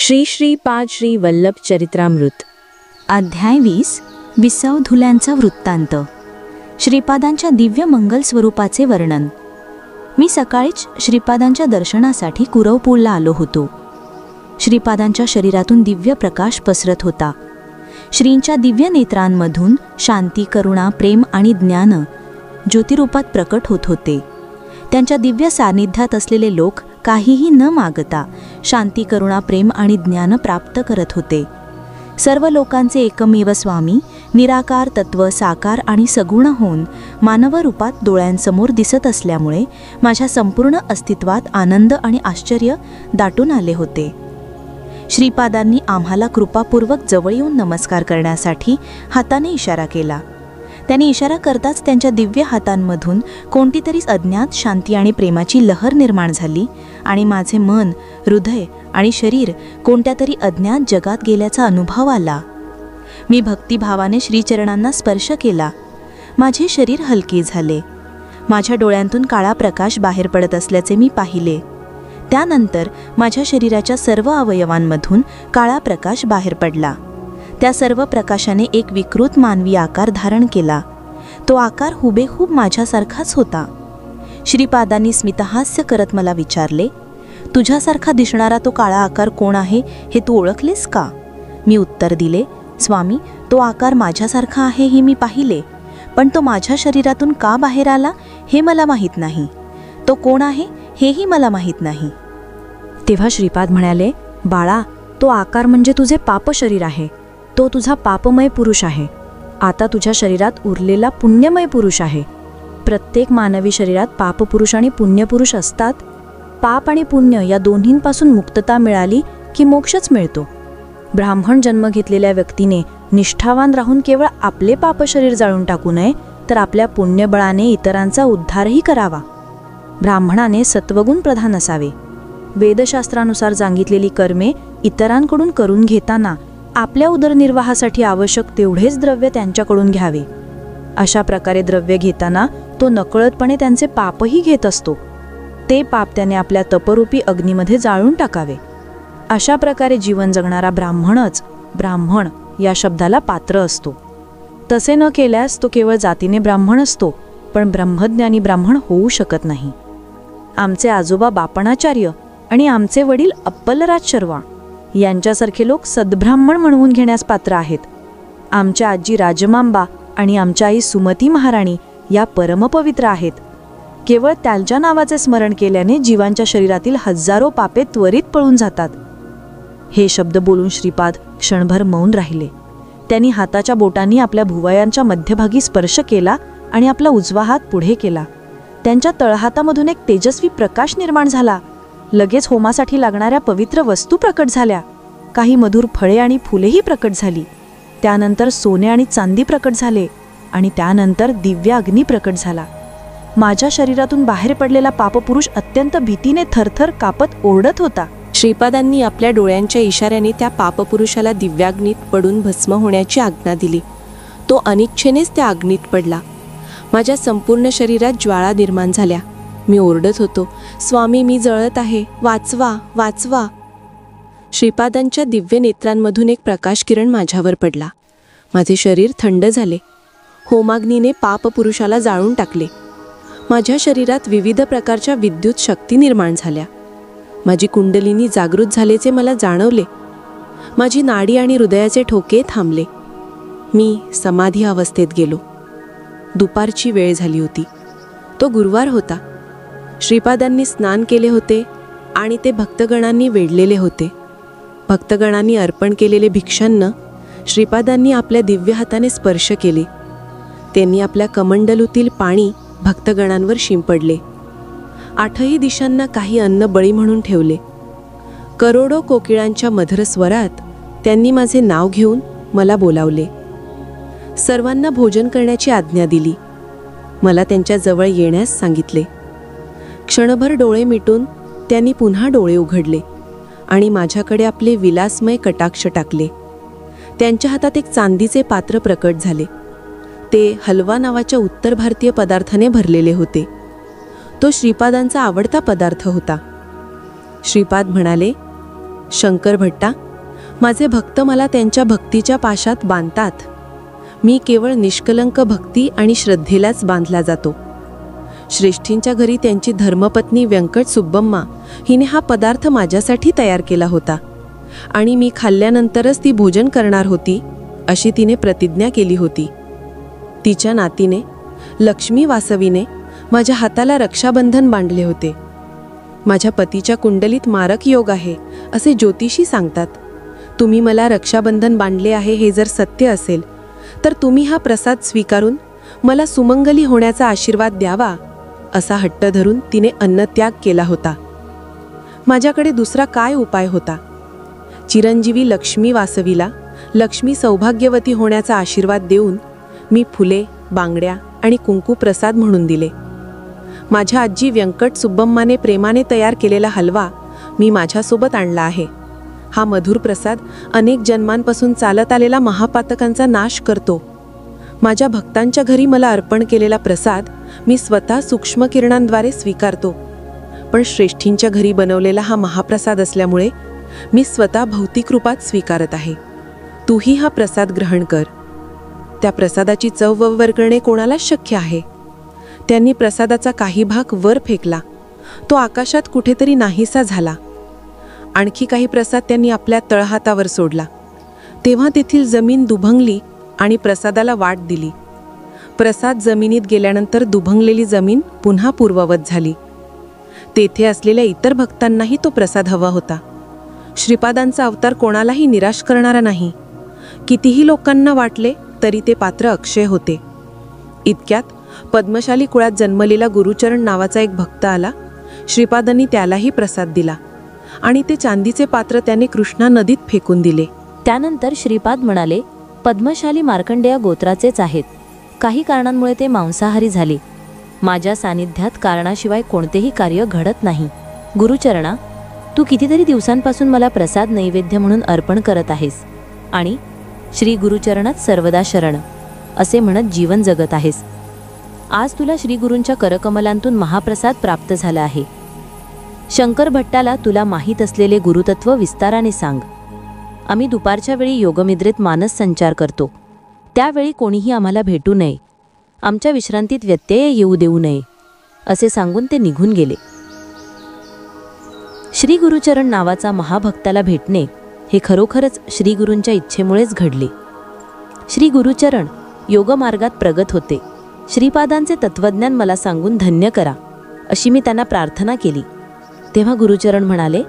श्री श्रीपाद श्री वल्लभ चरित्रामृत अध्याय 20 विसवधुल्यांचा वृत्तांत. श्रीपादांच्या दिव्य मंगल स्वरूपाचे वर्णन. मी सकाळीच श्रीपादांच्या दर्शनासाठी कुरवपूरला आलो होतो. श्रीपादांच्या शरीरातून दिव्य प्रकाश पसरत होता. श्रींच्या दिव्य नेत्रांमधून शांती, करुणा, प्रेम आणि ज्ञान ज्योतिरूपात प्रकट होत होते. त्यांच्या दिव्य सान्निध्यात असलेले लोक काहीही न मागता शांती, करुणा, प्रेम आणि ज्ञान प्राप्त करत होते. सर्व लोकांचे एकमेव स्वामी निराकार तत्व साकार आणि सगुण होऊन मानव रूपात डोळ्यांसमोर दिसत असल्यामुळे माझ्या संपूर्ण अस्तित्वात आनंद आणि आश्चर्य दाटून आले होते. श्रीपादांनी आम्हाला कृपापूर्वक जवळ येऊन नमस्कार करण्यासाठी हाताने इशारा केला. त्यांनी इशारा करताच त्यांच्या दिव्य हातांमधून कोणतीतरी अज्ञात शांती आणि प्रेमाची लहर निर्माण झाली आणि माझे मन, हृदय आणि शरीर कोणत्या तरी अज्ञात जगात गेल्याचा अनुभव आला. मी भक्तिभावाने श्रीचरणांना स्पर्श केला. माझे शरीर हलके झाले. माझ्या डोळ्यांतून काळा प्रकाश बाहेर पडत असल्याचे मी पाहिले. त्यानंतर माझ्या शरीराच्या सर्व अवयवांमधून काळा प्रकाश बाहेर पडला. त्या सर्व प्रकाशाने एक विकृत मानवी आकार धारण केला. तो आकार हुबेहूब माझ्यासारखाच होता. श्रीपादांनी स्मितहास्य करत मला विचारले, तुझ्यासारखा दिसणारा तो काळा आकार कोण आहे हे तू ओळखलेस का? मी उत्तर दिले, स्वामी, तो आकार माझ्यासारखा आहे हे मी पाहिले, पण तो माझ्या शरीरातून का बाहेर आला हे मला माहीत नाही. तो कोण आहे हेही मला माहीत नाही. तेव्हा श्रीपाद म्हणाले, बाळा, तो आकार म्हणजे तुझे पाप शरीर आहे. तो तुझा पापमय पुरुष आहे. आता तुझ्या शरीरात उरलेला पुण्यमय पुरुष आहे. प्रत्येक मानवी शरीरात पापपुरुष आणि पुण्यपुरुष असतात. पाप आणि पुण्य या दोन्हींपासून मुक्तता मिळाली की मोक्षच मिळतो. ब्राह्मण जन्म घेतलेल्या व्यक्तीने निष्ठावान राहून केवळ आपले पाप शरीर जाळून टाकू नये, तर आपल्या पुण्यबळाने इतरांचा उद्धारही करावा. ब्राह्मणाने सत्वगुण प्रधान असावे. वेदशास्त्रानुसार सांगितलेली कर्मे इतरांकडून करून घेताना आपल्या उदरनिर्वाहासाठी आवश्यक तेवढेच द्रव्य त्यांच्याकडून घ्यावे. अशा प्रकारे द्रव्य घेताना तो नकळतपणे त्यांचे पापही घेत असतो. ते पाप त्याने आपल्या तपरूपी अग्नीमध्ये जाळून टाकावे. अशा प्रकारे जीवन जगणारा ब्राह्मणच ब्राह्मण या शब्दाला पात्र असतो. तसे न केल्यास तो केवळ जातीने ब्राह्मण असतो, पण ब्रह्मज्ञानी ब्राह्मण होऊ शकत नाही. आमचे आजोबा बापणाचार्य आणि आमचे वडील अप्पलराज शर्वा यांच्यासारखे लोक सद्ब्राह्मण म्हणवून घेण्यास पात्र आहेत. आमच्या आजी राजमांबा आणि आमच्या आई सुमती महाराणी या परमपवित्र आहेत. केवळ त्यांच्या नावाचे स्मरण केल्याने जीवांच्या शरीरातील हजारो पापे त्वरित पळून जातात. हे शब्द बोलून श्रीपाद क्षणभर मौन राहिले. त्यांनी हाताच्या बोटांनी आपल्या भुवयांच्या मध्यभागी स्पर्श केला आणि आपला उजवा हात पुढे केला. त्यांच्या तळहातामधून एक तेजस्वी प्रकाश निर्माण झाला. लगेच होमासाठी लागणाऱ्या पवित्र वस्तू प्रकट झाल्या. काही मधुर फळे आणि फुलेही प्रकट झाली. त्यानंतर सोने आणि चांदी प्रकट झाले आणि त्यानंतर दिव्य अग्नी प्रकट झाला. माझ्या शरीरातून बाहेर पडलेला पापपुरुष अत्यंत भीतीने थरथर कापत ओरडत होता. श्रीपादांनी आपल्या डोळ्यांच्या इशाऱ्याने त्या पापपुरुषाला दिव्याग्नीत पडून भस्म होण्याची आज्ञा दिली. तो अनिच्छेनेच त्या अग्नीत पडला. माझ्या संपूर्ण शरीरात ज्वाळा निर्माण झाल्या. मी ओरडत होतो, स्वामी, मी जळत आहे, वाचवा, वाचवा. श्रीपादांच्या दिव्य नेत्रांमधून एक प्रकाश किरण माझ्यावर पडला. माझे शरीर थंड झाले. होमाग्नीने पापपुरुषाला जाळून टाकले. माझ्या शरीरात विविध प्रकारच्या विद्युत शक्ती निर्माण झाल्या. माझी कुंडलिनी जागृत झाल्याचे मला जाणवले. माझी नाडी आणि हृदयाचे ठोके थांबले. मी समाधी अवस्थेत गेलो. दुपारची वेळ झाली होती. तो गुरुवार होता. श्रीपादांनी स्नान केले होते आणि ते भक्तगणांनी वेढलेले होते. भक्तगणांनी अर्पण केलेले भिक्षांना श्रीपादांनी आपल्या दिव्य हाताने स्पर्श केले. त्यांनी आपल्या कमंडलूतील पाणी भक्तगणांवर शिंपडले. आठही दिशांना काही अन्न बळी म्हणून ठेवले. करोडो कोकिळांच्या मधुर स्वरात त्यांनी माझे नाव घेऊन मला बोलावले. सर्वांना भोजन करण्याची आज्ञा दिली. मला त्यांच्या जवळ येण्यास सांगितले. क्षणभर डोळे मिटून त्यांनी पुन्हा डोळे उघडले आणि माझ्याकडे आपले विलासमय कटाक्ष टाकले. त्यांच्या हातात एक चांदीचे पात्र प्रकट झाले. ते हलवा नावाच्या उत्तर भारतीय पदार्थाने भरलेले होते. तो श्रीपादांचा आवडता पदार्थ होता. श्रीपाद म्हणाले, शंकर भट्टा, माझे भक्त मला त्यांच्या भक्तीच्या पाशात बांधतात. मी केवळ निष्कलंक भक्ती आणि श्रद्धेलाच बांधला जातो. श्रेष्ठींच्या घरी त्यांची धर्मपत्नी व्यंकट सुब्बम्मा हिने हा पदार्थ माझ्यासाठी तयार केला होता आणि मी खाल्ल्यानंतरच ती भोजन करणार होती अशी तिने प्रतिज्ञा केली होती. तिच्या नातीने लक्ष्मी वासवीने माझ्या हाताला रक्षाबंधन बांधले होते. माझ्या पतीच्या कुंडलीत मारक योग आहे असे ज्योतिषी सांगतात. तुम्ही मला रक्षाबंधन बांधले आहे हे जर सत्य असेल तर तुम्ही हा प्रसाद स्वीकारून मला सुमंगली होण्याचा आशीर्वाद द्यावा असा हट्ट धरून तिने अन्नत्याग केला होता. माझ्याकडे दुसरा काय उपाय होता? चिरंजीवी लक्ष्मी वासवीला लक्ष्मी सौभाग्यवती होण्याचा आशीर्वाद देऊन मी फुले, बांगड्या आणि कुंकू प्रसाद म्हणून दिले. माझ्या आजी व्यंकट सुब्बम्माने प्रेमाने तयार केलेला हलवा मी माझ्यासोबत आणला आहे. हा मधुर प्रसाद अनेक जन्मांपासून चालत आलेला महापातकांचा नाश करतो. माझ्या भक्तांच्या घरी मला अर्पण केलेला प्रसाद मी स्वतः सूक्ष्म किरणांद्वारे स्वीकारतो. पण श्रेष्ठींच्या घरी बनवलेला हा महाप्रसाद असल्यामुळे मी स्वतः भौतिक रूपात स्वीकारत आहे. तूही हा प्रसाद ग्रहण कर. त्या प्रसादाची चव वर करणे कोणालाच शक्य आहे. त्यांनी प्रसादाचा काही भाग वर फेकला. तो आकाशात कुठेतरी नाहीसा झाला. आणखी काही प्रसाद त्यांनी आपल्या तळहातावर सोडला. तेव्हा तेथील जमीन दुभंगली आणि प्रसादाला वाट दिली. प्रसाद जमिनीत गेल्यानंतर दुभंगलेली जमीन पुन्हा पूर्ववत झाली. तेथे असलेल्या इतर भक्तांनाही तो प्रसाद हवा होता. श्रीपादांचा अवतार कोणालाही निराश करणारा नाही. कितीही लोकांना वाटले तरी ते पात्र अक्षय होते. इतक्यात पद्मशाली कुळात जन्मलेला गुरुचरण नावाचा एक भक्त आला. श्रीपादांनी त्यालाही प्रसाद दिला आणि ते चांदीचे पात्र त्याने कृष्णा नदीत फेकून दिले. त्यानंतर श्रीपाद म्हणाले, पद्मशाली मार्कंडेय गोत्राचेच आहेत. काही कारणांमुळे ते मांसाहारी झाले. माझ्या सानिध्यात कारणाशिवाय कोणतेही कार्य घडत नाही. गुरुचरणा, तू कितीतरी दिवसांपासून मला प्रसाद नैवेद्य म्हणून अर्पण करत आहेस आणि श्री गुरुचरणात सर्वदा शरण असे म्हणत जीवन जगत आहेस. आज तुला श्री गुरूंच्या करकमलांतून महाप्रसाद प्राप्त झाला आहे. शंकर भट्टाला तुला माहीत असलेले गुरुतत्व विस्ताराने सांग. आम्ही दुपारच्या वेळी योगनिद्रेत मानस संचार करतो. त्यावेळी कोणीही आम्हाला भेटू नये. आमच्या विश्रांतीत व्यत्यय येऊ देऊ नये असे सांगून ते निघून गेले. श्री गुरुचरण नावाचा महाभक्ताला भेटणे हे खरोखरच श्री गुरूंच्या इच्छेमुळेच घडले. श्री गुरुचरण योगमार्गात प्रगत होते. श्रीपादांचे तत्वज्ञान मला सांगून धन्य करा अशी मी त्यांना प्रार्थना केली. तेव्हा गुरुचरण म्हणाले,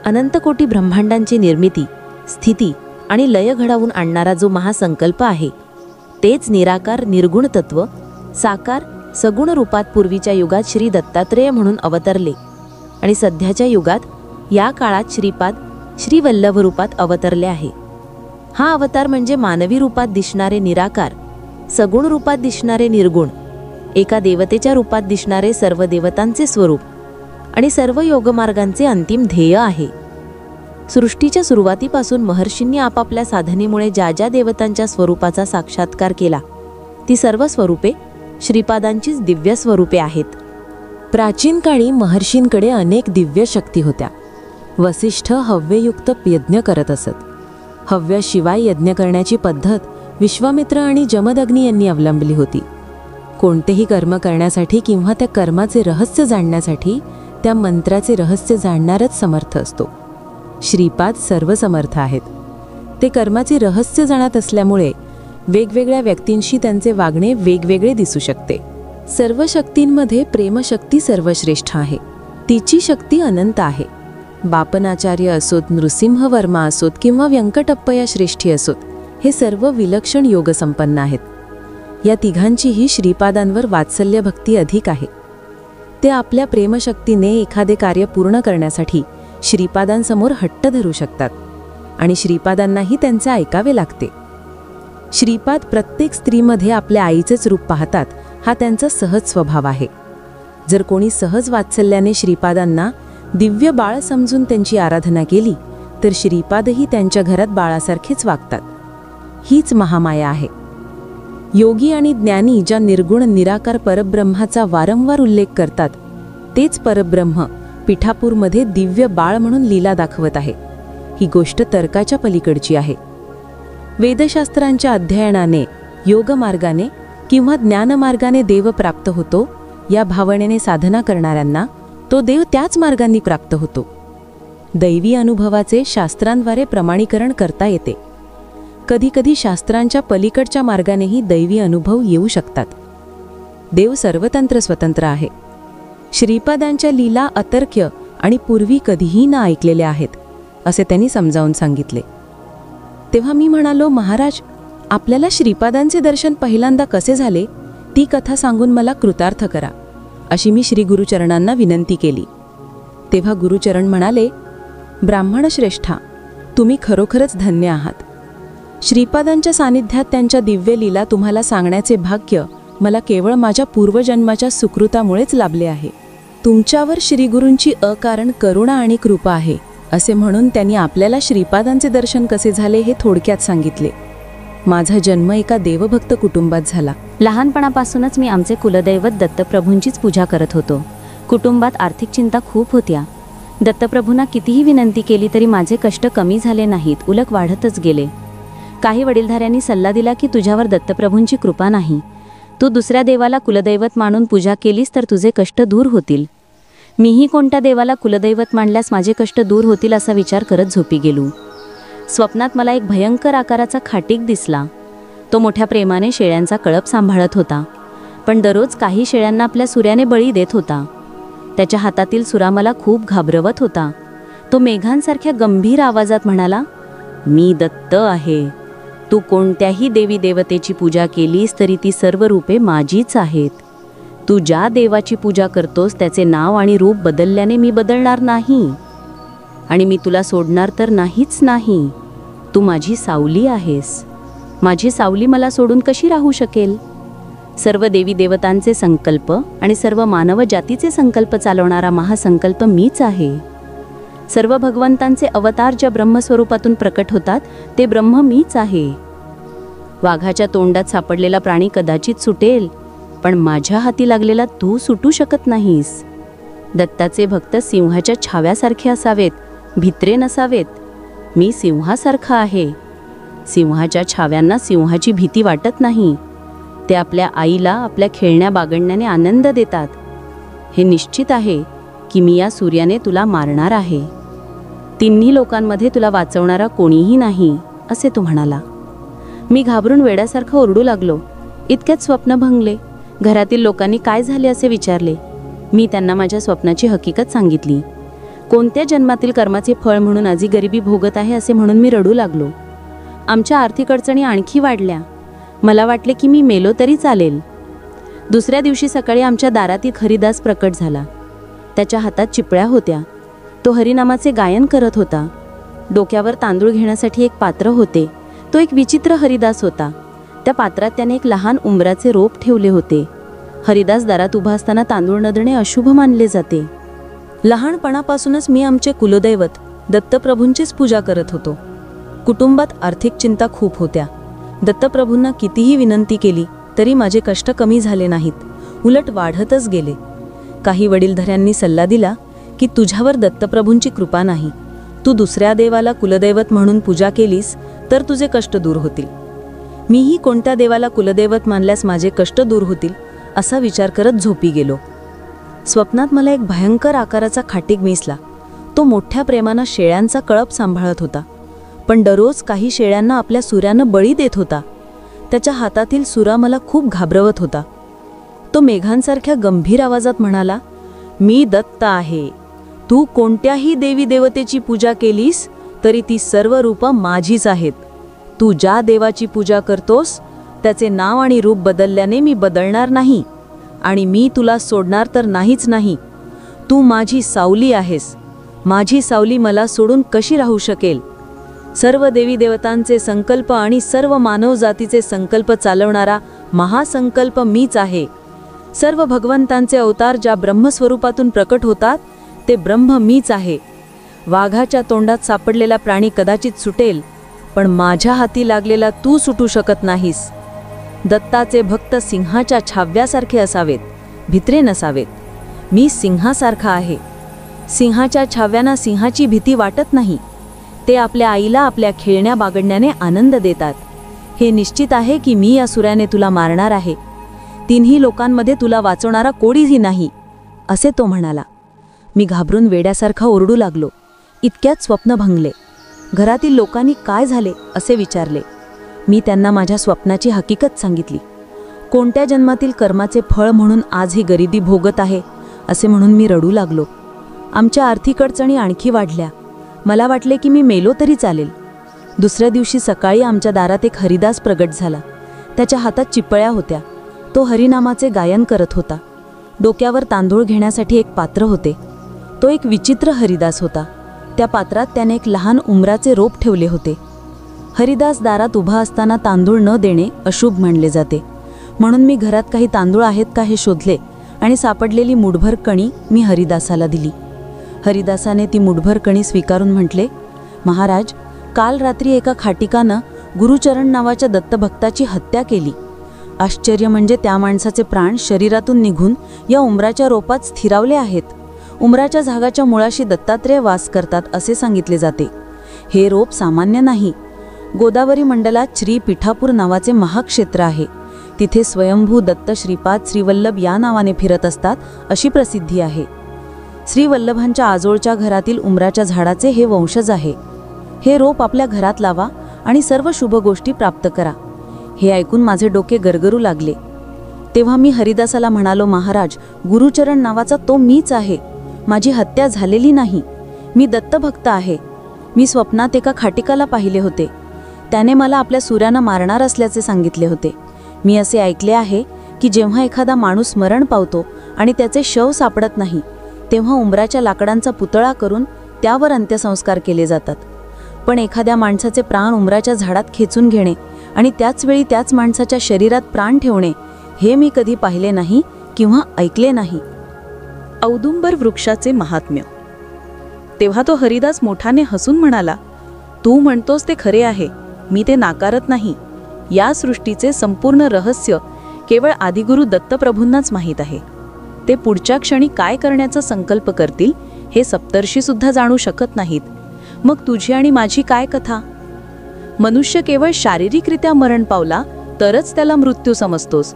अनंत कोटी ब्रह्मांडांची निर्मिती, स्थिती आणि लय घडवून आणणारा जो महासंकल्प आहे तेच निराकार निर्गुण तत्व साकार सगुण रूपात पूर्वीच्या युगात श्री दत्तात्रेय म्हणून अवतरले आणि सध्याच्या युगात या काळात श्रीपाद श्री वल्लभ रूपात अवतरले आहे. हा अवतार म्हणजे मानवी रूपात दिसणारे निराकार, सगुण रूपात दिसणारे निर्गुण, एका देवतेच्या रूपात दिसणारे सर्व देवतांचे स्वरूप आणि सर्व योगमार्गांचे अंतिम ध्येय आहे. सृष्टीच्या सुरुवातीपासून महर्षींनी आपापल्या साधनेमुळे ज्या ज्या देवतांच्या स्वरूपाचा साक्षात्कार केला ती सर्व स्वरूपे श्रीपादांचीच दिव्य स्वरूपे आहेत. प्राचीन काळी महर्षींकडे अनेक दिव्य शक्ती होत्या. वसिष्ठ हव्ययुक्त यज्ञ करत असत. हव्याशिवाय यज्ञ करण्याची पद्धत विश्वामित्र आणि जमदग्नी यांनी अवलंबली होती. कोणतेही कर्म करण्यासाठी किंवा त्या कर्माचे रहस्य जाणण्यासाठी त्या मंत्राचे रहस्य जाणणारच समर्थ असतो. श्रीपाद सर्व समर्थ आहेत. ते कर्माचे रहस्य जाणत असल्यामुळे वेगवेगळ्या व्यक्तींशी त्यांचे वागणे वेगवेगळे दिसू शकते. सर्व शक्तींमध्ये प्रेमशक्ती सर्वश्रेष्ठ आहे. तिची शक्ती अनंत आहे. बापनाचार्य असोत, नृसिंहवर्मा असोत किंवा व्यंकटप्पया श्रेष्ठी असोत, हे सर्व विलक्षण योगसंपन्न आहेत. या तिघांचीही श्रीपादांवर वात्सल्य भक्ती अधिक आहे. ते आपल्या प्रेमशक्तीने एखादे कार्य पूर्ण करण्यासाठी श्रीपादांसमोर हट्ट धरू शकतात आणि श्रीपादांनाही त्यांचे ऐकावे लागते. श्रीपाद प्रत्येक स्त्रीमध्ये आपल्या आईचेच रूप पाहतात, हा त्यांचा सहज स्वभाव आहे. जर कोणी सहज वात्सल्याने श्रीपादांना दिव्य बाळ समजून त्यांची आराधना केली तर श्रीपादही त्यांच्या घरात बाळासारखेच वागतात. हीच महामाया आहे. योगी आणि ज्ञानी ज्या निर्गुण निराकार परब्रह्माचा वारंवार उल्लेख करतात तेच परब्रह्म पिठापूरमध्ये दिव्य बाळ म्हणून लीला दाखवत आहे. ही गोष्ट तर्काच्या पलीकडची आहे. वेदशास्त्रांच्या अध्ययनाने, योगमार्गाने किंवा ज्ञानमार्गाने देव प्राप्त होतो या भावनेने साधना करणाऱ्यांना तो देव त्याच मार्गांनी प्राप्त होतो. दैवी अनुभवाचे शास्त्रांद्वारे प्रमाणीकरण करता येते. कधीकधी शास्त्रांच्या पलीकडच्या मार्गानेही दैवी अनुभव येऊ शकतात. देव सर्वतंत्र स्वतंत्र आहे. श्रीपादांच्या लीला अतर्क्य आणि पूर्वी कधीही न ऐकलेल्या आहेत असे त्यांनी समजावून सांगितले. तेव्हा मी म्हणालो, महाराज, आपल्याला श्रीपादांचे दर्शन पहिल्यांदा कसे झाले ती कथा सांगून मला कृतार्थ करा, अशी मी श्री गुरुचरणांना विनंती केली. तेव्हा गुरुचरण म्हणाले, ब्राह्मण श्रेष्ठा, तुम्ही खरोखरच धन्य आहात. श्रीपादांच्या सानिध्यात त्यांच्या दिव्य लीला तुम्हाला सांगण्याचे भाग्य मला केवळ माझ्या पूर्वजन्माच्या सुकृतामुळेच लाभले आहे. तुमच्यावर श्रीगुरूंची अकारण करुणा आणि कृपा आहे असे म्हणून त्यांनी आपल्याला श्रीपादांचे दर्शन कसे झाले हे थोडक्यात सांगितले. माझा जन्म एका देवभक्त कुटुंबात झाला. लहानपणापासूनच मी आमचे कुलदैवत दत्तप्रभूंचीच पूजा करत होतो. कुटुंबात आर्थिक चिंता खूप होत्या. दत्तप्रभूंना कितीही विनंती केली तरी माझे कष्ट कमी झाले नाहीत, उलट वाढतच गेले. काही वडीलधाऱ्यांनी सल्ला दिला की तुझ्यावर दत्तप्रभूंची कृपा नाही, तू दुसऱ्या देवाला कुलदैवत मानून पूजा केलीस तर तुझे कष्ट दूर होतील. मीही कोणत्या देवाला कुलदैवत मानल्यास माझे कष्ट दूर होतील असा विचार करत झोपी गेलो. स्वप्नात मला एक भयंकर आकाराचा खाटीक दिसला. तो मोठ्या प्रेमाने शेळ्यांचा कळप सांभाळत होता, पण दररोज काही शेळ्यांना आपल्या सुऱ्याने बळी देत होता. त्याच्या हातातील सुरा मला खूप घाबरवत होता. तो मेघांसारख्या गंभीर आवाजात म्हणाला, मी दत्त आहे. तू कोणत्याही देवी देवतेची पूजा केलीस तरी ती सर्व रूपे माझीच आहेत. तू ज्या देवाची पूजा करतोस त्याचे नाव आणि रूप बदलल्याने मी बदलणार नाही आणि मी तुला सोडणार तर नाहीच नाही. तू माझी सावली आहेस. माझी सावली मला सोडून कशी राहू शकेल? सर्व देवी देवतांचे संकल्प आणि सर्व मानव जातीचे संकल्प चालवणारा महासंकल्प मीच आहे. सर्व भगवंतांचे अवतार ज्या ब्रह्मस्वरूपातून प्रकट होतात ते ब्रह्म मीच आहे. वाघाच्या तोंडात सापडलेला प्राणी कदाचित सुटेल, पण माझ्या हाती लागलेला तू सुटू शकत नाहीस. दत्ताचे भक्त सिंहाच्या छाव्यासारखे असावेत, भित्रे नसावेत. मी सिंहासारखा आहे. सिंहाच्या छाव्यांना सिंहाची भीती वाटत नाही. ते आपल्या आईला आपल्या खेळण्या बागडण्याने आनंद देतात. हे निश्चित आहे की मी या सूर्याने तुला मारणार आहे. तिन्ही लोकांमध्ये तुला वाचवणारा कोणीही नाही, असे तो म्हणाला. मी घाबरून वेड्यासारखं ओरडू लागलो. इतक्यात स्वप्न भंगले. घरातील लोकांनी काय झाले असे विचारले. मी त्यांना माझ्या स्वप्नाची हकीकत सांगितली. कोणत्या जन्मातील कर्माचे फळ म्हणून आजी गरिबी भोगत आहे असे म्हणून मी रडू लागलो. आमच्या आर्थिक अडचणी आणखी वाढल्या. मला वाटले की मी मेलो तरी चालेल. दुसऱ्या दिवशी सकाळी आमच्या दारात एक हरिदास प्रकट झाला. त्याच्या हातात चिपळ्या होत्या. तो हरिनामाचे गायन करत होता. डोक्यावर तांदूळ घेण्यासाठी एक पात्र होते. तो एक विचित्र हरिदास होता. त्या पात्रात त्याने एक लहान उंबराचे रोप ठेवले होते. हरिदास दारात उभा असताना तांदूळ न देणे अशुभ मानले जाते. लहानपणापासूनच मी आमचे कुलदैवत दत्तप्रभूंचीच पूजा करत होतो. कुटुंबात आर्थिक चिंता खूप होत्या. दत्तप्रभूंना कितीही विनंती केली तरी माझे कष्ट कमी झाले नाहीत, उलट वाढतच गेले. काही वडीलधाऱ्यांनी सल्ला दिला की तुझ्यावर दत्तप्रभूंची कृपा नाही, तू दुसऱ्या देवाला कुलदैवत म्हणून पूजा केलीस तर तुझे कष्ट दूर होतील. मीही कोणत्या देवाला कुलदैवत मानल्यास माझे कष्ट दूर होतील असा विचार करत झोपी गेलो. स्वप्नात मला एक भयंकर आकाराचा खाटीक दिसला. तो मोठ्या प्रेमानं शेळ्यांचा कळप सांभाळत होता, पण दररोज काही शेळ्यांना आपल्या सुऱ्यानं बळी देत होता. त्याच्या हातातील सुरा मला खूप घाबरवत होता. तो मेघांसारख्या गंभीर आवाजात म्हणाला, मी दत्त आहे. तू कोणत्याही देवी देवतेची पूजा केलीस तरी ती सर्व रूपं माझीच आहेत. तू ज्या देवाची पूजा करतोस त्याचे नाव आणि रूप बदलल्याने मी बदलणार नाही आणि मी तुला सोडणार तर नाहीच नाही. तू माझी सावली आहेस. माझी सावली मला सोडून कशी राहू शकेल? सर्व देवी देवतांचे संकल्प आणि सर्व मानव जातीचे संकल्प चालवणारा महासंकल्प मीच आहे. सर्व भगवंतांचे अवतार ज्या ब्रह्मस्वरूपातून प्रकट होतात ते ब्रह्म मीच आहे. वाघाच्या तोंडात सापडलेला प्राणी कदाचित सुटेल, पण माझ्या हाती लागलेला तू सुटू शकत नाहीस. दत्ताचे भक्त सिंहाच्या छाव्यासारखे असावेत, भित्रे नसावेत. मी सिंहासारखा आहे. सिंहाच्या छाव्यांना सिंहाची भीती वाटत नाही. ते आपल्या आईला आपल्या खेळण्या बागडण्याने आनंद देतात. हे निश्चित आहे की मी या सुऱ्याने तुला मारणार आहे. तिन्ही लोकांमध्ये तुला वाचवणारा कोणीही नाही, असे तो म्हणाला. मी घाबरून वेड्यासारखा ओरडू लागलो. इतक्यात स्वप्न भंगले. घरातील लोकांनी काय झाले असे विचारले. मी त्यांना माझ्या स्वप्नाची हकीकत सांगितली. कोणत्या जन्मातील कर्माचे फळ म्हणून आज ही गरिबी भोगत आहे असे म्हणून मी रडू लागलो. आमच्या आर्थिक अडचणी आणखी वाढल्या. मला वाटले की मी मेलो तरी चालेल. दुसऱ्या दिवशी सकाळी आमच्या दारात एक हरिदास प्रगट झाला. त्याच्या हातात चिपळ्या होत्या. तो हरिनामाचे गायन करत होता. डोक्यावर तांदूळ घेण्यासाठी एक पात्र होते. तो एक विचित्र हरिदास होता. त्या पात्रात त्याने एक लहान उमराचे रोप ठेवले होते. हरिदास दारात उभा असताना तांदूळ न देणे अशुभ मानले जाते. म्हणून मी घरात काही तांदूळ आहेत का हे शोधले आणि सापडलेली मुठभर कणी मी हरिदासाला दिली. हरिदासाने ती मुठभर कणी स्वीकारून म्हटले, महाराज, काल रात्री एका खाटिकानं गुरुचरण नावाच्या दत्तभक्ताची हत्या केली. आश्चर्य म्हणजे त्या माणसाचे प्राण शरीरातून निघून या उमराच्या रोपात स्थिरावले आहेत. उमराच्या झागाच्या मुळाशी दत्तात्रेय वास करतात असे सांगितले जाते. हे रोप सामान्य नाही. गोदावरी मंडलात श्री पिठापूर नावाचे महाक्षेत्र आहे. तिथे स्वयंभू दत्त श्रीपाद श्रीवल्लभ या नावाने फिरत असतात अशी प्रसिद्धी आहे. श्रीवल्लभांच्या आजोळच्या घरातील उमराच्या झाडाचे हे वंशज आहे. हे रोप आपल्या घरात लावा आणि सर्व शुभ गोष्टी प्राप्त करा. हे ऐकून माझे डोके गरगरू लागले. तेव्हा मी हरिदासाला म्हणालो, महाराज, गुरुचरण नावाचा तो मीच आहे. माझी हत्या झालेली नाही. मी दत्तभक्त आहे. मी स्वप्नात एका खाटिकाला पाहिले होते. त्याने मला आपल्या सूर्यानं मारणार असल्याचे सांगितले होते. मी असे ऐकले आहे की जेव्हा एखादा माणूस मरण पावतो आणि त्याचे शव सापडत नाही, तेव्हा उंबराच्या लाकडांचा पुतळा करून त्यावर अंत्यसंस्कार केले जातात. पण एखाद्या माणसाचे प्राण उंबराच्या झाडात खेचून घेणे आणि त्याच वेळी त्याच माणसाच्या शरीरात प्राण ठेवणे हे मी कधी पाहिले नाही किंवा ऐकले नाही. औदुंबर वृक्षाचे महात्म्य. तेव्हा तो हरिदास मोठाने हसून म्हणाला, तू म्हणतोस ते खरे आहे. मी ते नाकारत नाही. या सृष्टीचे संपूर्ण रहस्य केवळ आदिगुरु दत्तप्रभूंनाच माहीत आहे. ते पुढच्या क्षणी काय करण्याचा संकल्प करतील हे सप्तर्षी सुद्धा जाणू शकत नाहीत. मग तुझी आणि माझी काय कथा? मनुष्य केवळ शारीरिकरित्या मरण पावला तरच त्याला मृत्यू समजतोस.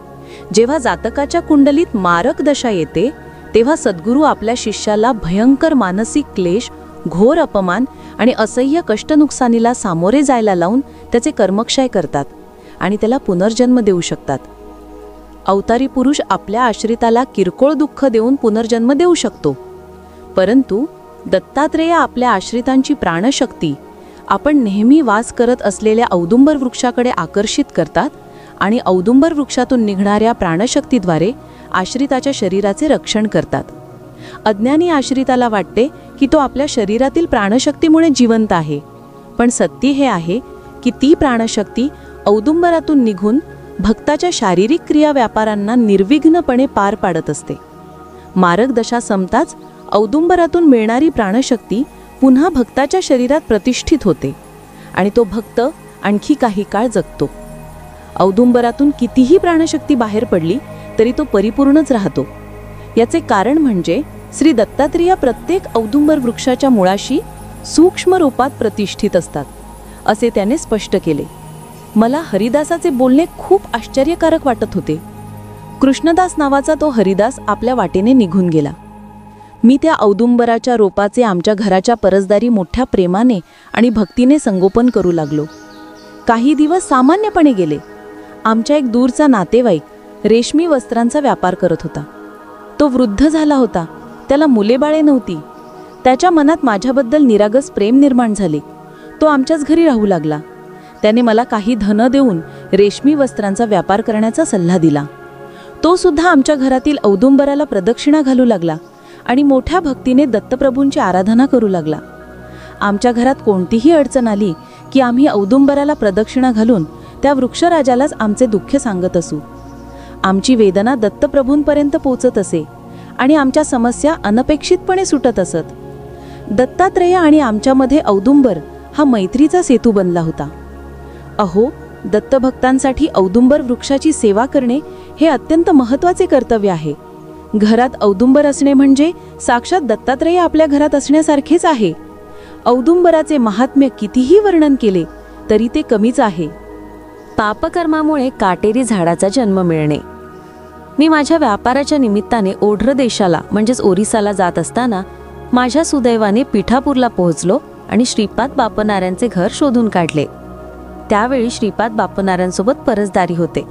जेव्हा जातकाच्या कुंडलीत मारक दशा येते तेव्हा सद्गुरू आपल्या शिष्याला भयंकर मानसिक क्लेश, घोर अपमान आणि असह्य कष्टनुकसानीला सामोरे जायला लावून त्याचे कर्मक्षय करतात आणि त्याला पुनर्जन्म देऊ शकतात. अवतारी पुरुष आपल्या आश्रिताला किरकोळ दुःख देऊन पुनर्जन्म देऊ शकतो, परंतु दत्तात्रेय आपल्या आश्रितांची प्राणशक्ती आपण नेहमी वास करत असलेल्या औदुंबर वृक्षाकडे आकर्षित करतात आणि औदुंबर वृक्षातून निघणाऱ्या प्राणशक्तीद्वारे आश्रिताच्या शरीराचे रक्षण करतात. अज्ञानी आश्रिताला वाटते की तो आपल्या शरीरातील प्राणशक्तीमुळे जिवंत आहे, पण सत्य हे आहे की ती प्राणशक्ती औदुंबरातून निघून भक्ताच्या शारीरिक क्रिया व्यापारांना निर्विघ्नपणे पार पाडत असते. मारक दशा संपताच औदुंबरातून मिळणारी प्राणशक्ती पुन्हा भक्ताच्या शरीरात प्रतिष्ठित होते आणि तो भक्त आणखी काही काळ जगतो. औदुंबरातून कितीही प्राणशक्ती बाहेर पडली तरी तो परिपूर्णच राहतो. याचे कारण म्हणजे श्री दत्तात्रेय प्रत्येक औदुंबर वृक्षाच्या मुळाशी सूक्ष्म रूपात प्रतिष्ठित असतात असे त्याने स्पष्ट केले. मला हरिदासाचे बोलणे खूप आश्चर्यकारक वाटत होते. कृष्णदास नावाचा तो हरिदास आपल्या वाटेने निघून गेला. मी त्या औदुंबराच्या रोपाचे आमच्या घराच्या परसदारी मोठ्या प्रेमाने आणि भक्तीने संगोपन करू लागलो. काही दिवस सामान्यपणे गेले. आमच्या एक दूरचा नातेवाईक रेशमी वस्त्रांचा व्यापार करत होता. तो वृद्ध झाला होता. त्याला मुलेबाळे नव्हती. त्याच्या मनात माझ्याबद्दल निरागस प्रेम निर्माण झाले. तो आमच्याच घरी राहू लागला. त्याने मला काही धन देऊन रेशमी वस्त्रांचा व्यापार करण्याचा सल्ला दिला. तो सुद्धा आमच्या घरातील औदुंबराला प्रदक्षिणा घालू लागला आणि मोठ्या भक्तीने दत्तप्रभूंची आराधना करू लागला. आमच्या घरात कोणतीही अडचण आली की आम्ही औदुंबराला प्रदक्षिणा घालून त्या वृक्षराजालाच आमचे दुःख सांगत असू. आमची वेदना दत्तप्रभूंपर्यंत पोचत असे आणि आमच्या समस्या अनपेक्षितपणे सुटत असत. दत्तात्रेय आणि आमच्यामध्ये औदुंबर हा मैत्रीचा सेतू बनला होता. अहो, दत्तभक्तांसाठी औदुंबर वृक्षाची सेवा करणे हे अत्यंत महत्त्वाचे कर्तव्य आहे. घरात औदुंबर असणे म्हणजे साक्षात दत्तात्रेय आपल्या घरात असण्यासारखेच आहे. औदुंबराचे महात्म्य कितीही वर्णन केले तरी ते कमीच आहे. पापकर्मामुळे काटेरी झाडाचा जन्म मिळणे. मी माझ्या व्यापाराच्या निमित्ताने ओढ्र देशाला म्हणजेच ओरिसाला जात असताना माझ्या सुदैवाने पिठापूरला पोहोचलो आणि श्रीपाद बापनाऱ्यांचे घर शोधून काढले. त्यावेळी श्रीपाद बापनाऱ्यांसोबत परसदारी होते.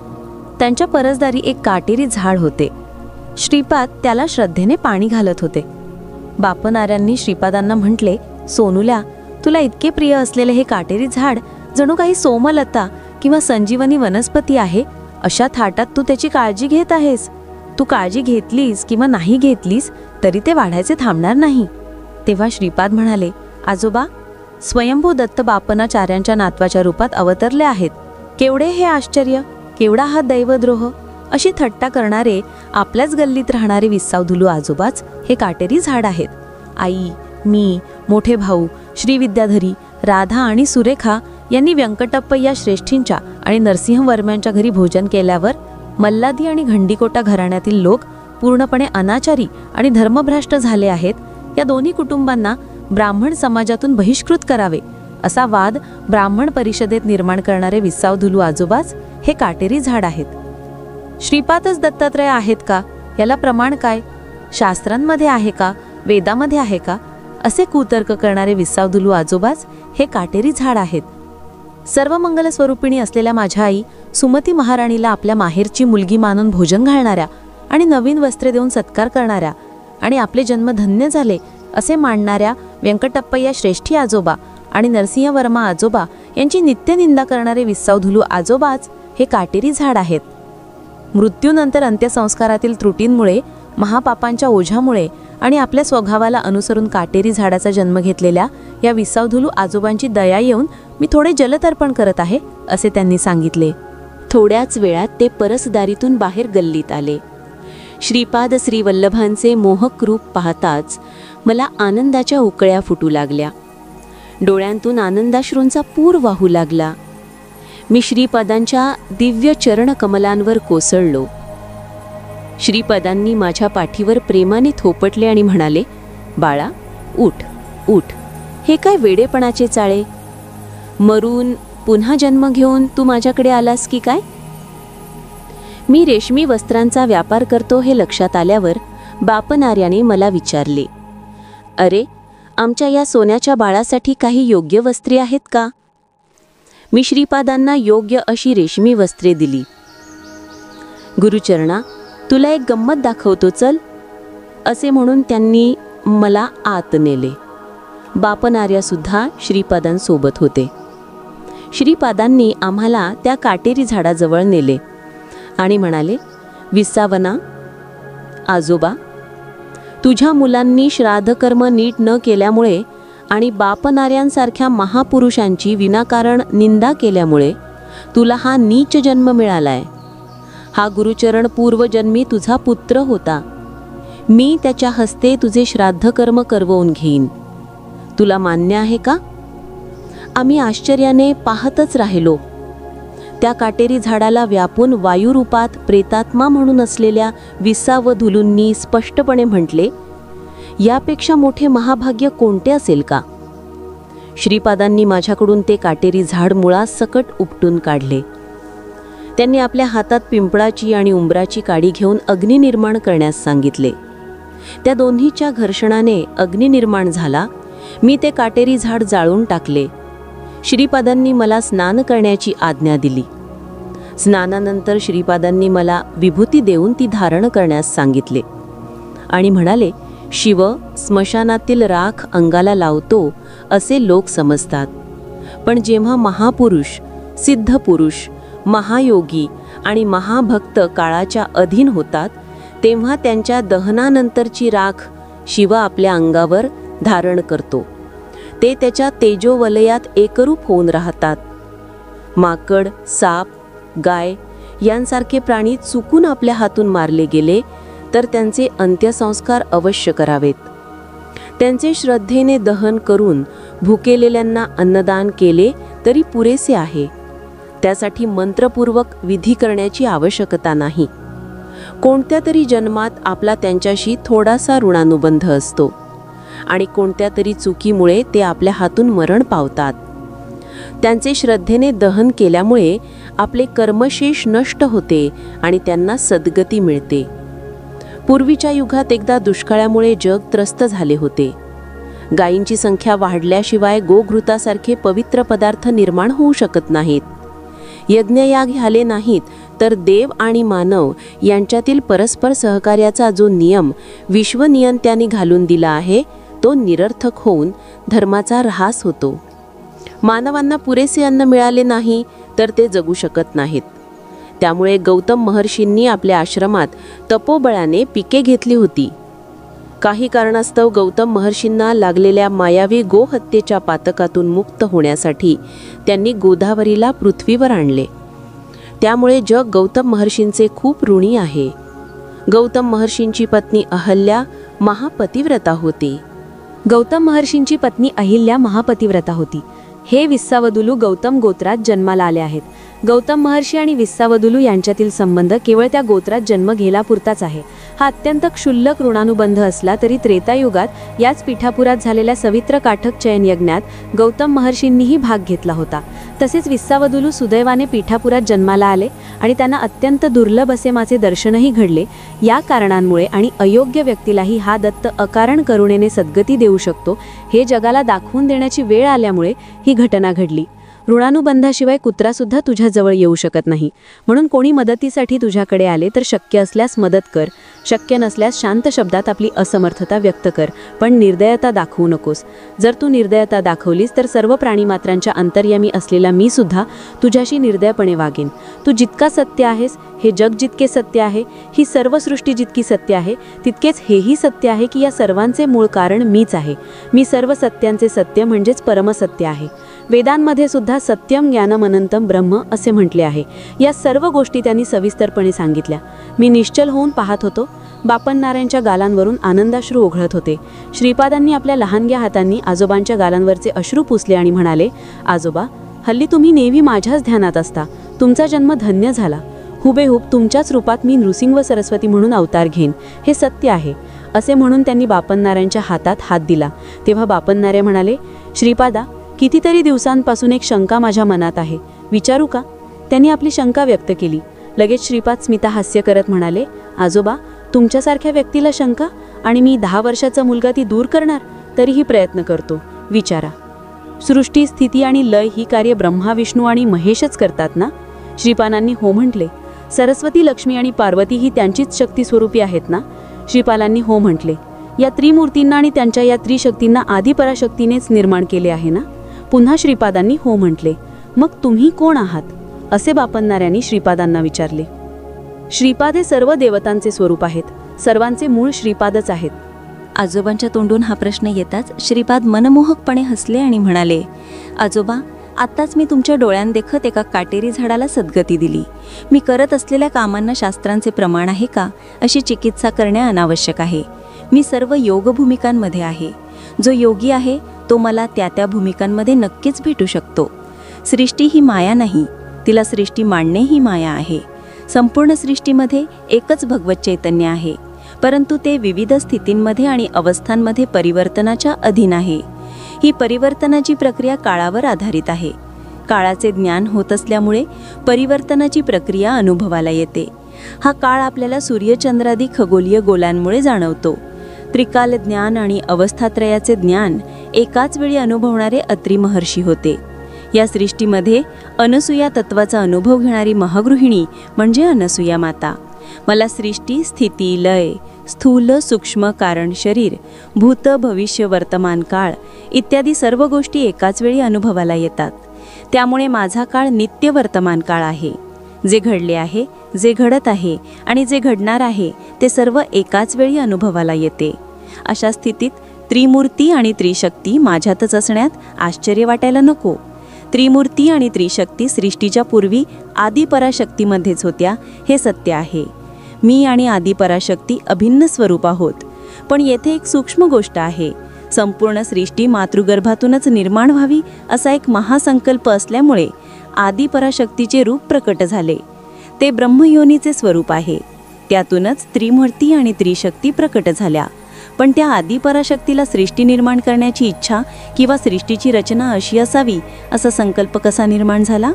त्यांच्या परसदारी एक काटेरी झाड होते. श्रीपाद त्याला श्रद्धेने पाणी घालत होते. बापनाऱ्यांनी श्रीपादांना म्हटले, सोनुल्या, तुला इतके प्रिय असलेले हे काटेरी झाड जणू काही सोमलता किंवा संजीवनी वनस्पती आहे. अशा थाटात तू त्याची काळजी घेत आहेस. तू काळजी घेतलीस किंवा नाही घेतलीस तरी ते वाढायचे थांबणार नाही. तेव्हा श्रीपाद म्हणाले, आजोबा, स्वयंभू दत्त बापनाचार्यांच्या नातवाच्या रूपात अवतरले आहेत. केवढे हे आश्चर्य, केवढा हा दैवद्रोह. अशी थट्टा करणारे आपल्याच गल्लीत राहणारे विसावधुलू आजोबाच हे काटेरी झाड आहेत. आई, मी, मोठे भाऊ, श्री विद्याधरी, राधा आणि सुरेखा यांनी व्यंकटप्पय्या श्रेष्ठींच्या आणि नरसिंहवर्म्यांच्या घरी भोजन केल्यावर मल्लादी आणि घंडीकोटा घराण्यातील लोक पूर्णपणे अनाचारी आणि धर्मभ्रष्ट झाले आहेत. या दोन्ही कुटुंबांना ब्राह्मण समाजातून बहिष्कृत करावे असा वाद ब्राह्मण परिषदेत निर्माण करणारे विसावधुलू आजोबाच हे काटेरी झाड आहेत. श्रीपादच दत्तात्रय आहेत का? याला प्रमाण काय? शास्त्रांमध्ये आहे का? वेदामध्ये आहे का? असे कुतर्क करणारे विसावधुलू आजोबाच हे काटेरी झाड आहेत. सर्व मंगल स्वरूपिणी असलेल्या माझ्या आई सुमती महाराणीला आपल्या माहेरची मुलगी मानून भोजन घालणाऱ्या आणि नवीन वस्त्रे देऊन सत्कार करणाऱ्या आणि आपले जन्म धन्य झाले असे मानणाऱ्या व्यंकटप्पय्या श्रेष्ठी आजोबा आणि नरसिंहवर्मा आजोबा यांची नित्यनिंदा करणारे विसावधुलू आजोबाच हे काटेरी झाड आहेत. मृत्यूनंतर अंत्यसंस्कारातील त्रुटींमुळे, महापापांच्या ओझ्यामुळे आणि आपल्या स्वभावाला अनुसरून काटेरी झाडाचा जन्म घेतलेल्या या विसावधुलू आजोबांची दया येऊन मी थोडे जलतर्पण करत आहे, असे त्यांनी सांगितले. थोड्याच वेळात ते परसदारीतून बाहेर गल्लीत आले. श्रीपाद श्रीवल्लभांचे मोहक रूप पाहताच मला आनंदाच्या उकळ्या फुटू लागल्या. डोळ्यांतून आनंदाश्रूंचा पूर वाहू लागला. मी श्रीपादांच्या दिव्य चरणकमलांवर कोसळलो. श्रीपादांनी माझ्या पाठीवर प्रेमाने थोपटले आणि म्हणाले, बाळा, उठ उठ. हे काय वेडेपणाचे चाळे? मरून पुन्हा जन्म घेऊन तू माझ्याकडे आलास की काय? मी रेशमी वस्त्रांचा व्यापार करतो हे लक्षात आल्यावर बापनाऱ्याने मला विचारले, अरे, आमच्या या सोन्याच्या बाळासाठी काही योग्य वस्त्रे आहेत का? मी श्रीपादांना योग्य अशी रेशमी वस्त्रे दिली. गुरुचरणा, तुला एक गंमत दाखवतो, चल, असे म्हणून त्यांनी मला आत नेले. बापनार्यासुद्धा श्रीपादांसोबत होते. श्रीपादांनी आम्हाला त्या काटेरी झाडाजवळ नेले आणि म्हणाले, विसावना, आजोबा, तुझ्या मुलांनी श्राद्धकर्म नीट न केल्यामुळे आणि बापनाऱ्यांसारख्या महापुरुषांची विनाकारण निंदा केल्यामुळे तुला हा नीच जन्म मिळालाय. हा गुरुचरण पूर्वजन्मी तुझा पुत्र होता. मी त्याच्या हस्ते तुझे श्राद्धकर्म करवून घेईन. तुला मान्य आहे का? आम्ही आश्चर्याने पाहतच राहिलो. त्या काटेरी झाडाला व्यापून वायुरूपात प्रेतात्मा म्हणून असलेल्या विसावधुलूंनी स्पष्टपणे म्हटले, यापेक्षा मोठे महाभाग्य कोणते असेल का? श्रीपादांनी माझ्याकडून ते काटेरी झाड मुळासकट उपटून काढले. त्यांनी आपल्या हातात पिंपळाची आणि उंबराची काडी घेऊन अग्नी निर्माण करण्यास सांगितले. त्या दोन्हीच्या घर्षणाने अग्नी निर्माण झाला. मी ते काटेरी झाड जाळून टाकले. श्रीपादांनी मला स्नान करण्याची आज्ञा दिली. स्नानानंतर श्रीपादांनी मला विभूती देऊन ती धारण करण्यास सांगितले आणि म्हणाले, शिव स्मशानातील राख अंगाला लावतो असे लोक समजतात, पण जेव्हा महापुरुष, सिद्ध पुरुष, महायोगी आणि महाभक्त काळाच्या अधीन होतात तेव्हा त्यांच्या दहनानंतरची राख शिव आपल्या अंगावर धारण करतो. ते त्याच्या तेजोवलयात एकरूप होऊन राहतात. माकड, साप, गाय यांसारखे प्राणी चुकून आपल्या हातून मारले गेले तर त्यांचे अंत्यसंस्कार अवश्य करावेत. त्यांचे श्रद्धेने दहन करून भुकेलेल्यांना अन्नदान केले तरी पुरेसे आहे. त्यासाठी मंत्रपूर्वक विधी करण्याची आवश्यकता नाही. कोणत्या तरी जन्मात आपला त्यांच्याशी थोडासा ऋणानुबंध असतो आणि कोणत्या तरी चुकीमुळे ते आपल्या हातून मरण पावतात. त्यांचे श्रद्धेने दहन केल्यामुळे आपले कर्मशेष नष्ट होते आणि त्यांना सद्गती मिळते. पूर्वीच्या युगात एकदा दुष्काळामुळे जग त्रस्त झाले होते. गायींची संख्या वाढल्याशिवाय गोघृतासारखे पवित्र पदार्थ निर्माण होऊ शकत नाहीत. यज्ञयाग झाले नाहीत तर देव आणि मानव यांच्यातील परस्पर सहकार्याचा जो नियम विश्वनियंत्यांनी घालून दिला आहे तो निरर्थक होऊन धर्माचा ऱ्हास होतो. मानवांना पुरेसे अन्न मिळाले नाही तर ते जगू शकत नाहीत. त्यामुळे गौतम महर्षींनी आपल्या आश्रमात तपोबळाने पिके घेतली होती. काही कारणास्तव गौतम महर्षींना लागलेल्या मायावी गोहत्येच्या पातकातून मुक्त होण्यासाठी त्यांनी गोदावरीला पृथ्वीवर आणले. त्यामुळे जग गौतम महर्षींचे खूप ऋणी आहे. गौतम महर्षींची पत्नी अहल्या महापतिव्रता होती. गौतम महर्षींची पत्नी अहिल्या महापतिव्रता होती. हे विस्सावदुलू गौतम गोत्रात जन्माला आले आहेत. गौतम महर्षी आणि विस्सावदुलू यांच्यातील संबंध केवळ त्या गोत्रात जन्म घेण्यापुरताच आहे. हा अत्यंत क्षुल्लक ऋणानुबंध असला तरी त्रेतायुगात याच पीठापुरात झालेल्या सवित्र काठक चयन यज्ञात गौतम महर्षींनीही भाग घेतला होता. तसेच विस्सावदुलू सुदैवाने पीठापुरात जन्माला आले आणि त्यांना अत्यंत दुर्लभ असे माझे दर्शनही घडले. या कारणांमुळे आणि अयोग्य व्यक्तीलाही हा दत्त अकारण करुणेने सद्गती देऊ शकतो हे जगाला दाखवून देण्याची वेळ आल्यामुळे ही घटना घडली. ऋणानुबंधाशिवाय कुत्रासुद्धा तुझ्याजवळ येऊ शकत नाही. म्हणून कोणी मदतीसाठी तुझ्याकडे आले तर शक्य असल्यास मदत कर. शक्य नसल्यास शांत शब्दात आपली असमर्थता व्यक्त कर, पण निर्दयता दाखवू नकोस. जर तू निर्दयता दाखवलीस तर सर्व प्राणीमात्रांच्या अंतर्यामी असलेला मी सुद्धा तुझ्याशी निर्दयपणे वागेन. तू जितका सत्य आहेस, हे जग जितके सत्य आहे, ही सर्व सृष्टी जितकी सत्य आहे, तितकेच हेही सत्य आहे की या सर्वांचे मूळ कारण मीच आहे. मी सर्व सत्यांचे सत्य म्हणजेच परमसत्य आहे. वेदांमध्ये सुद्धा सत्यम ज्ञानम अनंतम ब्रह्म असे म्हटले आहे. या सर्व गोष्टी त्यांनी सविस्तरपणे सांगितल्या. मी निश्चल होऊन पाहत होतो. बापन्नारायणच्या गालांवरून आनंदाश्रू ओघळत होते. श्रीपादांनी आपल्या लहानग्या हातांनी आजोबांच्या गालांवरचे अश्रू पुसले आणि म्हणाले, आजोबा, हल्ली तुम्ही नेहमी माझ्याच ध्यानात असता. तुमचा जन्म धन्य झाला. हुबेहूब तुमच्याच रूपात मी नृसिंह व सरस्वती म्हणून अवतार घेईन, हे सत्य आहे. असे म्हणून त्यांनी बापन्नारायणच्या हातात हात दिला. तेव्हा बापन्नारायण म्हणाले, श्रीपादा, कितीतरी दिवसांपासून एक शंका माझ्या मनात आहे, विचारू का? त्यांनी आपली शंका व्यक्त केली. लगेच श्रीपाद स्मिता हास्य करत म्हणाले, आजोबा, तुमच्यासारख्या व्यक्तीला शंका आणि मी 10 वर्षाचा मुलगा ती दूर करणार? तरीही प्रयत्न करतो. विचारा. सृष्टी, स्थिती आणि लय ही कार्य ब्रह्मा, विष्णू आणि महेशच करतात ना? श्रीपालांनी हो म्हटले. सरस्वती, लक्ष्मी आणि पार्वती ही त्यांचीच शक्ती स्वरूपी आहेत ना? श्रीपालांनी हो म्हटले. या त्रिमूर्तींना आणि त्यांच्या या त्रिशक्तींना आदिपराशक्तीनेच निर्माण केले आहे ना? पुन्हा श्रीपादांनी हो म्हटले. मग तुम्ही कोण आहात? असे बापन्नाऱ्यांनी श्रीपादांना विचारले. श्रीपाद हे सर्व देवतांचे स्वरूप आहेत. सर्वांचे मूळ श्रीपादच आहेत. आजोबांच्या तोंडून हा प्रश्न येताच श्रीपाद मनमोहकपणे हसले आणि म्हणाले, आजोबा, आत्ताच मी तुमच्या डोळ्यांदेखत एका काटेरी झाडाला सद्गती दिली. मी करत असलेल्या कामांना शास्त्रांचे प्रमाण आहे का, अशी चिकित्सा करणे अनावश्यक आहे. मी सर्व योग भूमिकांमध्ये आहे. जो योगी आहे तो मला त्या भूमिकांमध्ये नक्कीच भेटू शकतो. सृष्टी ही माया नाही, तिला सृष्टी मांडणे ही माया आहे. संपूर्ण सृष्टीमध्ये एकच भगवत चैतन्य आहे, परंतु ते विविध स्थितींमध्ये आणि अवस्थांमध्ये परिवर्तनाच्या अधीन आहे. ही परिवर्तनाची प्रक्रिया काळावर आधारित आहे. काळाचे ज्ञान होत असल्यामुळे परिवर्तनाची प्रक्रिया अनुभवाला येते. हा काळ आपल्याला सूर्यचंद्रादी खगोलीय गोलांमुळे जाणवतो. त्रिकाल ज्ञान आणि अवस्थात्रयाचे ज्ञान एकाच वेळी अनुभवणारे अत्री महर्षी होते. या सृष्टीमध्ये अनसूया तत्वाचा अनुभव घेणारी महागृहिणी म्हणजे अनसूया माता. मला सृष्टी, स्थिती, लय, स्थूल सूक्ष्म कारण शरीर, भूत भविष्य वर्तमान काळ इत्यादी सर्व गोष्टी एकाच वेळी अनुभवाला येतात. त्यामुळे माझा काळ नित्य वर्तमान काळ आहे. जे घडले आहे, जे घडत आहे आणि जे घडणार आहे ते सर्व एकाच वेळी अनुभवाला येते. अशा स्थितीत त्रिमूर्ती आणि त्रिशक्ती माझ्यातच असण्यात आश्चर्य वाटायला नको. त्रिमूर्ती आणि त्रिशक्ती सृष्टीच्या पूर्वी आदिपराशक्तीमध्येच होत्या, हे सत्य आहे. मी आणि आदिपराशक्ती अभिन्न स्वरूप आहोत. पण येथे एक सूक्ष्म गोष्ट आहे. संपूर्ण सृष्टी मातृगर्भातूनच निर्माण व्हावी असा एक महासंकल्प असल्यामुळे आदिपराशक्तीचे रूप प्रकट झाले. ते ब्रह्मयोनीचे स्वरूप आहे. त्यातूनच त्रिमूर्ती आणि त्रिशक्ती प्रकट झाल्या. पण त्या आदिपराशक्तीला सृष्टी निर्माण करण्याची इच्छा किंवा सृष्टीची रचना अशी असावी असा संकल्प कसा निर्माण झाला?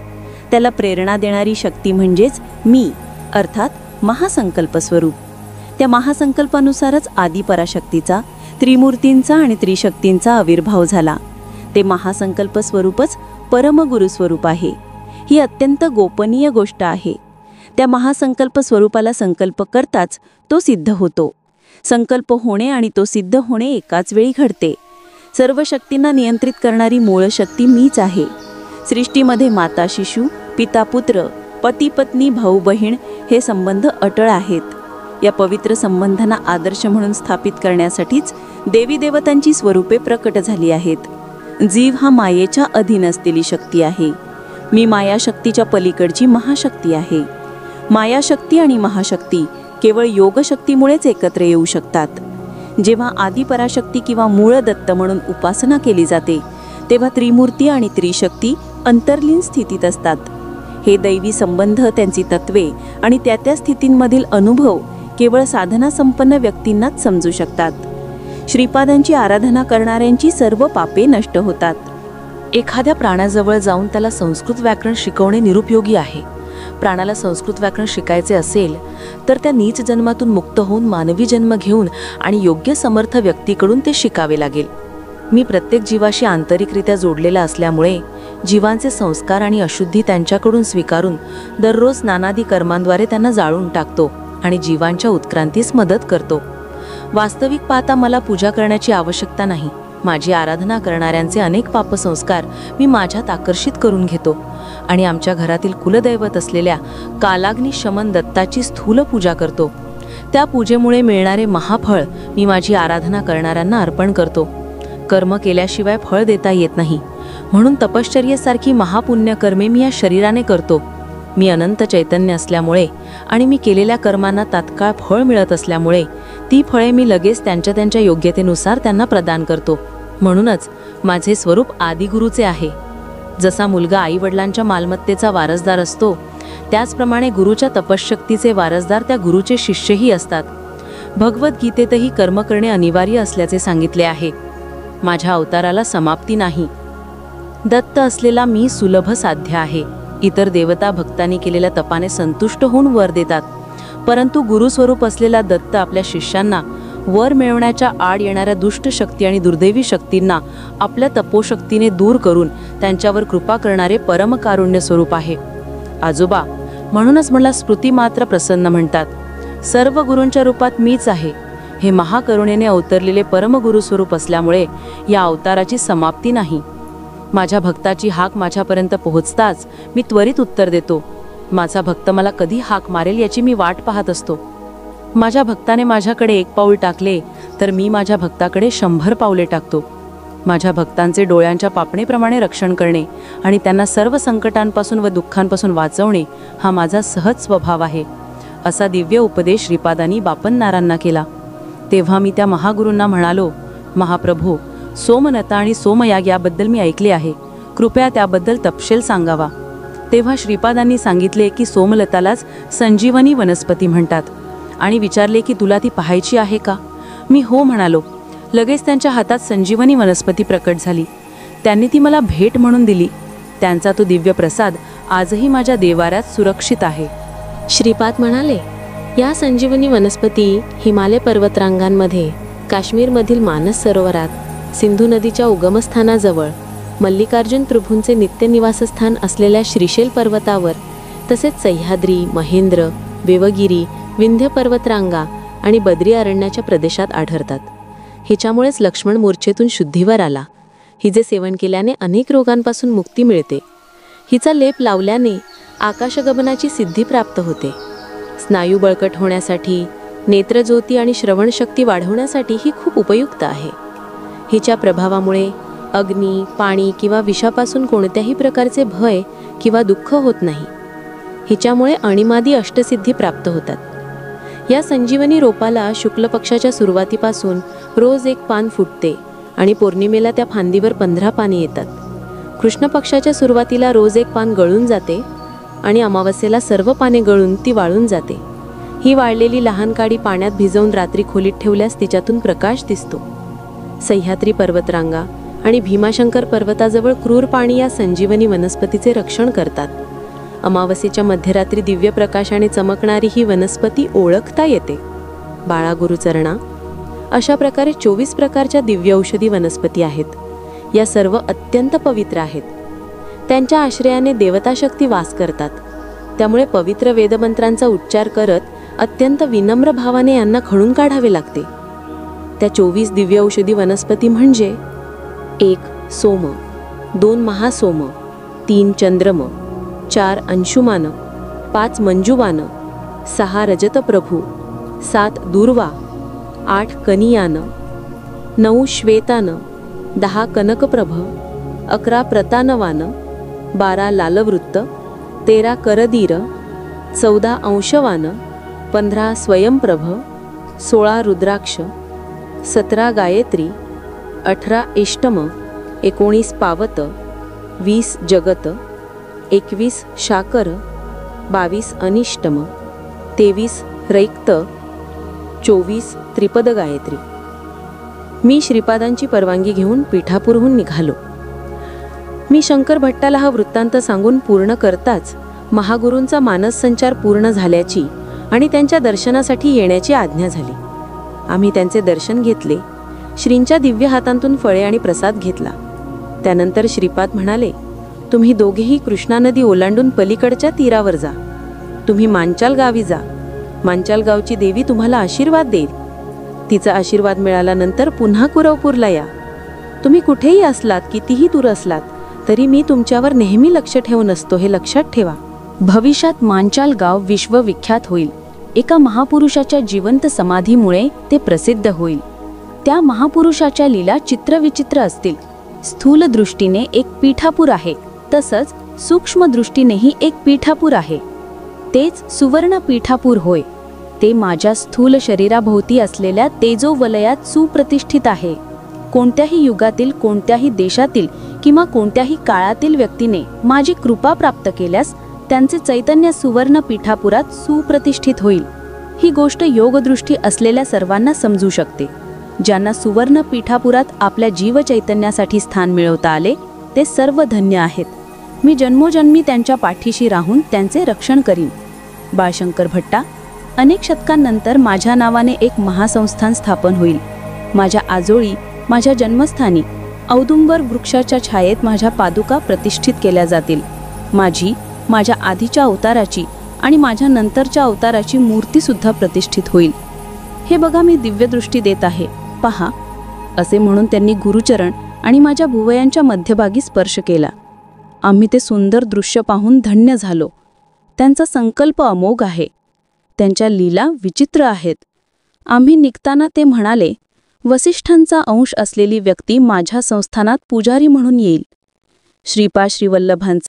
त्याला प्रेरणा देणारी शक्ती म्हणजेच मी, अर्थात महासंकल्प स्वरूप. त्या महासंकल्पानुसारच आदिपराशक्तीचा, त्रिमूर्तींचा आणि त्रिशक्तींचा आविर्भाव झाला. ते महासंकल्प स्वरूपच परमगुरु स्वरूप आहे. ही अत्यंत गोपनीय गोष्ट आहे. त्या महासंकल्प स्वरूपाला संकल्प करताच तो सिद्ध होतो. संकल्प होणे आणि तो सिद्ध होणे एकाच वेळी घडते. सर्व शक्तींना नियंत्रित करणारी मूळ शक्ती मीच आहे. सृष्टीमध्ये माता शिशु, पिता पुत्र, पती पत्नी, भाऊ बहीण हे संबंध अटळ आहेत. या पवित्र संबंधांना आदर्श म्हणून स्थापित करण्यासाठीच देवी देवतांची स्वरूपे प्रकट झाली आहेत. जीव हा मायेच्या अधीन असलेली शक्ती आहे. मी मायाशक्तीच्या पलीकडची महाशक्ती आहे. मायाशक्ती आणि महाशक्ती केवळ योगशक्तीमुळेच एकत्र येऊ शकतात. जेव्हा आदिपराशक्ती किंवा मूळ दत्त म्हणून उपासना केली जाते तेव्हा त्रिमूर्ती आणि त्रिशक्ती अंतर्लीन स्थितीत असतात. हे दैवी संबंध, त्यांची तत्वे आणि त्या त्या स्थितींमधील अनुभव केवळ साधना संपन्न व्यक्तींनाच समजू शकतात. श्रीपादांची आराधना करणाऱ्यांची सर्व पापे नष्ट होतात. एखाद्या प्राण्याजवळ जाऊन त्याला संस्कृत व्याकरण शिकवणे निरुपयोगी आहे. प्राण्याला संस्कृत व्याकरण शिकायचे असेल तर त्या नीच जन्मातून मुक्त होऊन मानवी जन्म घेऊन आणि योग्य समर्थ व्यक्तीकडून ते शिकावे लागेल. मी प्रत्येक जीवाशी आंतरिकरित्या जोडलेला असल्यामुळे जीवांचे संस्कार आणि अशुद्धी त्यांच्याकडून स्वीकारून दररोज नानादी कर्मांद्वारे त्यांना जाळून टाकतो आणि जीवांच्या उत्क्रांतीस मदत करतो. वास्तविक पाहता मला पूजा करण्याची आवश्यकता नाही. माझी आराधना करणाऱ्यांचे अनेक पापसंस्कार मी माझ्यात आकर्षित करून घेतो आणि आमच्या घरातील कुलदैवत असलेल्या कालाग्नी शमन दत्ताची स्थूल पूजा करतो. त्या पूजेमुळे मिळणारे महाफळ मी माझी आराधना करणाऱ्यांना अर्पण करतो. कर्म केल्याशिवाय फळ देता येत नाही, म्हणून तपश्चर्येसारखी महापुण्य कर्मे मी या शरीराने करतो. मी अनंत चैतन्य असल्यामुळे आणि मी केलेल्या कर्मांना तात्काळ फळ मिळत असल्यामुळे ती फळे मी लगेच त्यांच्या त्यांच्या योग्यतेनुसार त्यांना प्रदान करतो. म्हणूनच माझे स्वरूप आदिगुरूचे आहे. जसा मुलगा आईवडिलांच्या मालमत्तेचा वारसदार असतो त्याचप्रमाणे गुरुच्या तपश्शक्तीचे वारसदार त्या गुरुचे शिष्यही असतात. भगवद्गीतेतही कर्म करणे अनिवार्य असल्याचे सांगितले आहे. माझ्या अवताराला समाप्ती नाही. दत्त असलेला मी सुलभ साध्य आहे. इतर देवता भक्तांनी केलेल्या तपाने संतुष्ट होऊन वर देतात, परंतु गुरुस्वरूप असलेला दत्त आपल्या शिष्यांना वर मिळवण्याच्या आड येणाऱ्या दुष्ट शक्ती आणि दुर्दैवी शक्तींना आपल्या तपोशक्तीने दूर करून त्यांच्यावर कृपा करणारे परमकारुण्य स्वरूप आहे. आजोबा, म्हणूनच मला स्मृती मात्र प्रसन्न म्हणतात. सर्व गुरूंच्या रूपात मीच आहे. हे महाकरुणेने अवतरलेले परमगुरु स्वरूप असल्यामुळे या अवताराची समाप्ती नाही. माझ्या भक्ताची हाक माझ्यापर्यंत पोहोचताच मी त्वरित उत्तर देतो. माझा भक्त मला कधी हाक मारेल याची मी वाट पाहत असतो. माझ्या भक्ताने माझ्याकडे 1 पाऊल टाकले तर मी माझ्या भक्ताकडे 100 पावले टाकतो. माझ्या भक्तांचे डोळ्यांच्या पापणेप्रमाणे रक्षण करणे आणि त्यांना सर्व संकटांपासून व दुःखांपासून वाचवणे हा माझा सहज स्वभाव आहे. असा दिव्य उपदेश श्रीपादांनी बापन्नारांना केला. तेव्हा मी त्या महागुरूंना म्हणालो, महाप्रभू, सोमनता आणि सोमयाग याबद्दल मी ऐकले आहे. कृपया त्याबद्दल तपशील सांगावा. तेव्हा श्रीपादांनी सांगितले की सोमलतालाच संजीवनी वनस्पती म्हणतात आणि विचारले की तुला ती पाहायची आहे का? मी हो म्हणालो. लगेच त्यांच्या हातात संजीवनी वनस्पती प्रकट झाली. त्यांनी ती मला भेट म्हणून दिली. त्यांचा तो दिव्य प्रसाद आजही माझ्या देवाऱ्यात सुरक्षित आहे. श्रीपाद म्हणाले, या संजीवनी वनस्पती हिमालय पर्वतरांगांमध्ये, काश्मीरमधील मानस सरोवरात, सिंधू नदीच्या उगमस्थानाजवळ, मल्लिकार्जुन प्रभूंचे नित्य निवासस्थान असलेल्या श्रीशैल पर्वतावर, तसेच सह्याद्री, महेंद्र, देवगिरी, विंध्य पर्वतरांगा आणि बद्री अरण्याच्या प्रदेशात आढळतात. हिच्यामुळेच लक्ष्मण मूर्छेतून शुद्धीवर आला. हिचे सेवन केल्याने अनेक रोगांपासून मुक्ती मिळते. हिचा लेप लावल्याने आकाशगमनाची सिद्धी प्राप्त होते. स्नायू बळकट होण्यासाठी, नेत्रज्योती आणि श्रवणशक्ती वाढवण्यासाठी ही खूप उपयुक्त आहे. हिच्या प्रभावामुळे अग्नी, पाणी किंवा विषापासून कोणत्याही प्रकारचे भय किंवा दुःख होत नाही. हिच्यामुळे अणिमादी अष्टसिद्धी प्राप्त होतात. या संजीवनी रोपाला शुक्ल पक्षाच्या सुरुवातीपासून रोज 1 पान फुटते आणि पौर्णिमेला त्या फांदीवर 15 पाने येतात. कृष्ण पक्षाच्या सुरुवातीला रोज 1 पान गळून जाते आणि अमावस्येला सर्व पाने गळून ती वाळून जाते. ही वाळलेली लहान काडी पाण्यात भिजवून रात्री खोलीत ठेवल्यास तिच्यातून प्रकाश दिसतो. सह्याद्री पर्वतरांगा आणि भीमाशंकर पर्वताजवळ क्रूर पाणी या संजीवनी वनस्पतीचे रक्षण करतात. अमावस्येच्या मध्यरात्री दिव्य प्रकाशाने चमकणारी ही वनस्पती ओळखता येते. बाळा गुरुचरणा, अशा प्रकारे 24 प्रकारच्या दिव्य औषधी वनस्पती आहेत. या सर्व अत्यंत पवित्र आहेत. त्यांच्या आश्रयाने देवताशक्ती वास करतात. त्यामुळे पवित्र वेदमंत्रांचा उच्चार करत अत्यंत विनम्र भावाने यांना खणून काढावे लागते. त्या 24 दिव्य औषधी वनस्पती म्हणजे 1 सोम, 2 महासोम, 3 चंद्रम, 4 अंशुमान, 5 मंजुवान, 6 रजतप्रभू, 7 दुर्वा, 8 कनियान, 9 श्वेतान, 10 कनकप्रभ, 11 प्रतानवान, 12 लालवृत्त, 13 करदीर, 14 अंशवान, 15 स्वयंप्रभ, 16 रुद्राक्ष, 17 गायत्री, 18 इष्टम, 19 पावत, 20 जगत, 21 शाकर, 22 अनिष्टम, 23 रैक्त, 24 त्रिपद गायत्री. मी श्रीपादांची परवानगी घेऊन पीठापूरहून निघालो. मी शंकर भट्टाला हा वृत्तांत सांगून पूर्ण करताच महागुरूंचा मानस संचार पूर्ण झाल्याची आणि त्यांच्या दर्शनासाठी येण्याची आज्ञा झाली. आम्ही त्यांचे दर्शन घेतले. श्रींच्या दिव्य हातांतून फळे आणि प्रसाद घेतला. त्यानंतर श्रीपाद म्हणाले, तुम्ही दोघेही कृष्णा नदी ओलांडून पलीकडच्या तीरावर जा. तुम्ही मांचाल गावी जा. मांचाल गावची देवी तुम्हाला आशीर्वाद देईल. तिचा आशीर्वाद मिळाल्यानंतर पुन्हा कुरवपूरला या. तुम्ही कुठेही असलात, कितीही दूर असलात, तरी मी तुमच्यावर नेहमी लक्ष ठेवून असतो, हे लक्षात ठेवा. भविष्यात मांचाल गाव विश्वविख्यात होईल. एका महापुरुषाच्या जिवंत समाधीमुळे ते प्रसिद्ध होईल. त्या महापुरुषाच्या लीला चित्रविचित्र असतील. स्थूल दृष्टीने एक पीठापूर आहे, तसंच सूक्ष्म दृष्टीनेही एक पीठापूर आहे. तेच सुवर्ण पीठापूर होय. ते माझ्या स्थूल शरीराभोवती असलेल्या तेजोवलयात सुप्रतिष्ठित आहे. कोणत्याही युगातील, कोणत्याही देशातील किंवा कोणत्याही काळातील व्यक्तीने माझी कृपा प्राप्त केल्यास त्यांचे चैतन्य सुवर्ण पीठापुरात सुप्रतिष्ठित होईल. ही गोष्ट योगदृष्टी असलेल्या सर्वांना समजू शकते. ज्यांना सुवर्ण पीठापुरात आपल्या जीवचैतन्यासाठी स्थान मिळवता आले ते सर्व धन्य आहेत. मी जन्मोजन्मी त्यांच्या पाठीशी राहून त्यांचे रक्षण करीन. बाळशंकर भट्टा, अनेक शतकांनंतर माझ्या नावाने एक महासंस्थान स्थापन होईल. माझ्या आजोळी, माझ्या जन्मस्थानी औदुंबर वृक्षाच्या छायेत माझ्या पादुका प्रतिष्ठित केल्या जातील. माझ्या आधीच्या अवताराची आणि माझ्या नंतरच्या अवताराची मूर्तीसुद्धा प्रतिष्ठित होईल. हे बघा, मी दिव्यदृष्टी देत आहे, पहा, असे म्हणून त्यांनी गुरुचरण आणि माझ्या भुवयांच्या मध्यभागी स्पर्श केला. आम्ही ते सुंदर दृश्य पाहून धन्य झालो. त्यांचा संकल्प अमोघ आहे. त्यांच्या लीला विचित्र आहेत. आम्ही निघताना ते म्हणाले, वसिष्ठांचा अंश असलेली व्यक्ती माझ्या संस्थानात पुजारी म्हणून येईल. श्रीपाद श्रीवल्लभांचा